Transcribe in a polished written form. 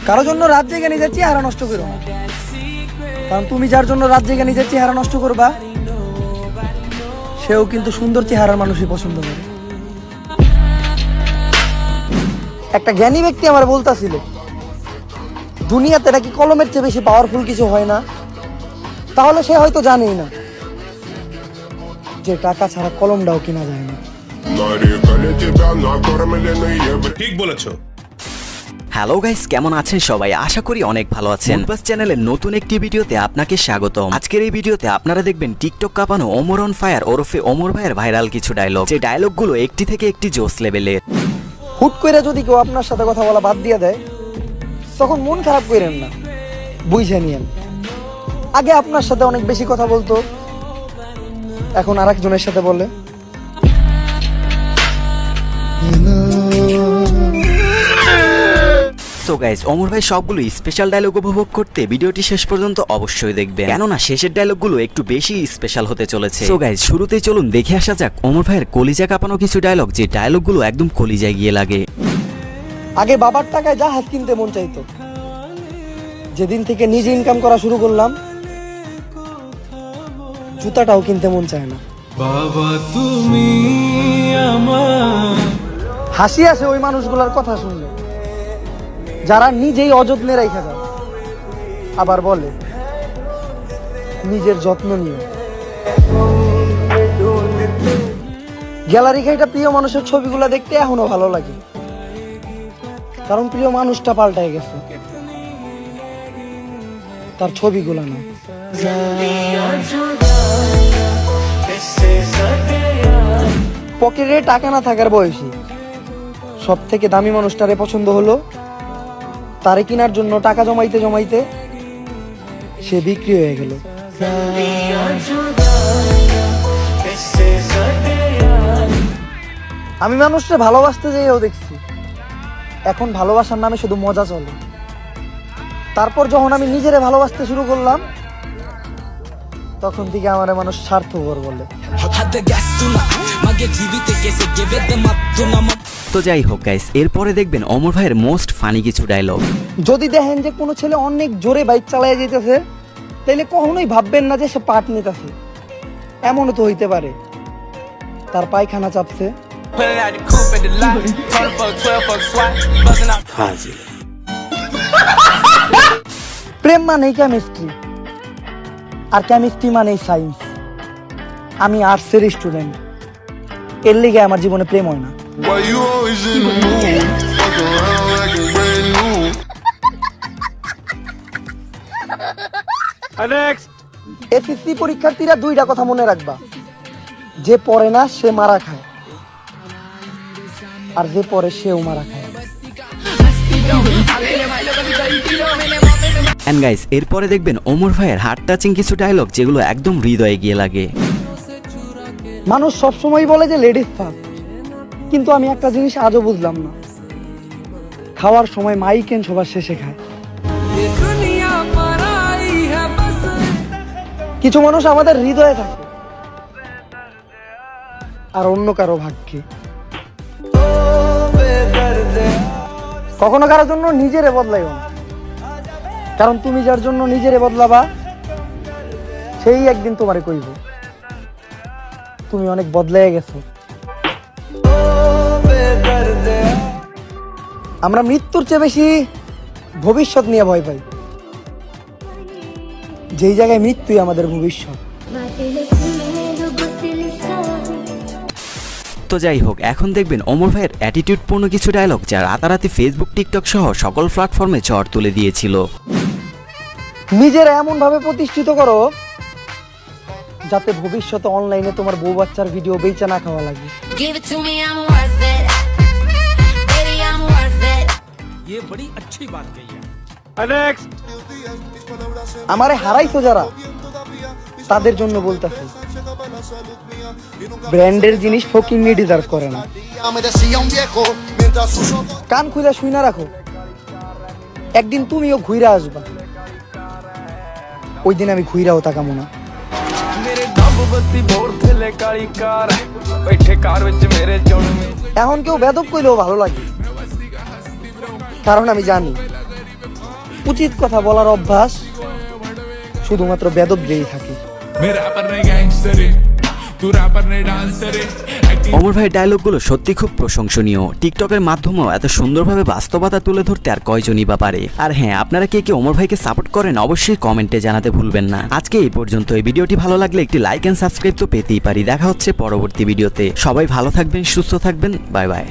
কারোর জন্য রাত জেগে নিজের চেহারা নষ্ট করো না, কারণ তুমি যার জন্য রাত জেগে নিজের চেহারা নষ্ট করবা সেও কিন্তু সুন্দর চেহারার মানুষই পছন্দ করে। একটা জ্ঞানী ব্যক্তি আমার বলতাছিল, দুনিয়াতে নাকি কলমের চেয়ে বেশি পাওয়ারফুল কিছু হয় না। তাহলে সে হয়তো জানেই না যে টাকা ছাড়া কলমটাও কিনা যায় না। ঠিক বলেছো। হ্যালো গাইস, কেমন আছেন সবাই? আশা করি অনেক ভালো আছেন। মুনবাস চ্যানেলের নতুন একটি ভিডিওতে আপনাকে স্বাগতম। আজকের এই ভিডিওতে আপনারা দেখবেন টিকটক কাঁপানো ওমর অন ফায়ার ওরফে ওমর ভাইয়ের ভাইরাল কিছু ডায়লগ, যে ডায়লগগুলো একটি থেকে একটি জোস লেভেলের। হুট করে যদি কেউ আপনার সাথে কথা বলা বাদ দিয়ে দেয় তখন মন খারাপ করেন না, বুঝে নিয়েন। আগে আপনার সাথে অনেক বেশি কথা বলতো, এখন আরেকজনের সাথে বলে। সো গাইস, ওমর ভাই সবগুলো স্পেশাল ডায়লগ উপভোগ করতে ভিডিওটি শেষ পর্যন্ত অবশ্যই দেখবেন, কেননা শেষের ডায়লগগুলো একটু বেশি স্পেশাল হতে চলেছে। সো গাইস, শুরুতেই চলুন দেখে আসা যাক ওমর ভাইয়ের কলিজা কাঁপানো কিছু ডায়লগ, যে ডায়লগগুলো একদম কলিজায় গিয়ে লাগে। আগে বাবার টাকায় জাহাজ কিনতে মন চাইতো, যেদিন থেকে নিজে ইনকাম করা শুরু করলাম জুতাটাও কিনতে মন চায় না। বাবা তুমি আমার। হাসি আসে ওই মানুষগুলোর কথা শুনলে যারা নিজেই অযত্নে রেখে যায়, আবার বলে নিজের যত্ন নিয়ে। গ্যালারি ঘাইটা প্রিয় মানুষের ছবিগুলো দেখতে এখনো ভালো লাগে, কারণ প্রিয় মানুষটা পাল্টায় গেছে, তার ছবিগুলো না। পকেটে টাকা না থাকার বয়সী সব থেকে দামি মানুষটারে পছন্দ হলো, তারে কেনার জন্য টাকা জমাইতে জমাইতে সে বিক্রি হয়ে গেল। আমি মানুষকে ভালোবাসতে যেয়েও দেখছি এখন ভালোবাসার নামে শুধু মজা চলে। তারপর যখন আমি নিজেরে ভালোবাসতে শুরু করলাম তখন থেকে আমার মানুষ স্বার্থপর বলে। তো যাই হোক গাইস, এরপরে দেখবেন ওমর ভাইয়ের মোস্ট ফানি কিছু ডায়লগ। যদি দেখেন যে কোনো ছেলে অনেক জোরে বাইক চালায় যেতেছে তাইলে কখনোই ভাববেন না যে সে পাট নিতেছে। এমনও তো হইতে পারে তার পায়খানা চাপছে। প্রেম মানেই কেমিস্ট্রি, আর কেমিস্ট্রি মানেই সায়েন্স। আমি আর্টসের স্টুডেন্ট, এর লিগে আমার জীবনে প্রেম হয় না। এসএসসি পরীক্ষার্থীরা দুইটা কথা মনে রাখবা, যে পড়ে না সে মারা খায়, আর যে পড়ে সেও মারা খায়। এন্ড গাইস, এরপরে দেখবেন ওমর ভাইয়ের হার্ট টাচিং কিছু ডায়লগ, যেগুলো একদম হৃদয়ে গিয়ে লাগে। মানুষ সবসময় বলে যে লেডিস ফার্স্ট, কিন্তু আমি একটা জিনিস আজও বুঝলাম না, খাওয়ার সময় মাই কেন সবার শেষে খায়। কিছু মানুষ আমাদের হৃদয়ে থাকে আর অন্য কারো ভাগ্যে। কখনো কারোর জন্য নিজেরে বদলাইও না, কারণ তুমি যার জন্য নিজেরে বদলাবা সেই একদিন তোমারে কইব তুমি অনেক বদলায় গেছো। আমরা মৃত্যুর চেয়ে বেশি ভবিষ্যৎ নিয়ে ভয় পাই, যেই জায়গায় মৃত্যুই আমাদের ভবিষ্যৎ। তো যাই হোক, এখন দেখবেন ওমর ভাইয়ের অ্যাটিটিউড পূর্ণ কিছু ডায়লগ, যা রাতারাতি ফেসবুক, টিকটক সহ সকল প্ল্যাটফর্মে ঝড় তুলে দিয়েছিল। নিজেরা এমন ভাবে প্রতিষ্ঠিত করো যাতে ভবিষ্যতে অনলাইনে তোমার বউ বাচ্চার ভিডিও বেচা না খাওয়া লাগে। আমারে হারাইছো যারা, তাদের জন্য বলতেছি ব্র্যান্ডের জিনিস ফকিন্নি ডিজার্ভ করে না। কান খুলে শুই না রাখো, একদিন তুমিও ঘুইরা আসবা, ওই দিন আমি ঘুইরাও তাকামো না। এখন কেউ বেদব কইলেও ভালো লাগে, কারণ আমি জানি উচিত কথা বলার অভ্যাস শুধুমাত্র বেদব্যেই থাকে। मैं रैपर नहीं गैंगस्टर है तू रैपर नहीं डांसर है ওমর ভাইয়ের ডায়লগগুলো সত্যি খুব প্রশংসনীয়। টিকটকের মাধ্যমেও এত সুন্দরভাবে বাস্তবতা তুলে ধরতে আর কয়জনই বা পারে। আর হ্যাঁ, আপনারা কে কে ওমর ভাইকে সাপোর্ট করেন অবশ্যই কমেন্টে জানাতে ভুলবেন না। আজকে এই পর্যন্ত। এই ভিডিওটি ভালো লাগলে একটি লাইক এন্ড সাবস্ক্রাইব তো পেতেই পারি। দেখা হচ্ছে পরবর্তী ভিডিওতে। সবাই ভালো থাকবেন, সুস্থ থাকবেন। Bye bye.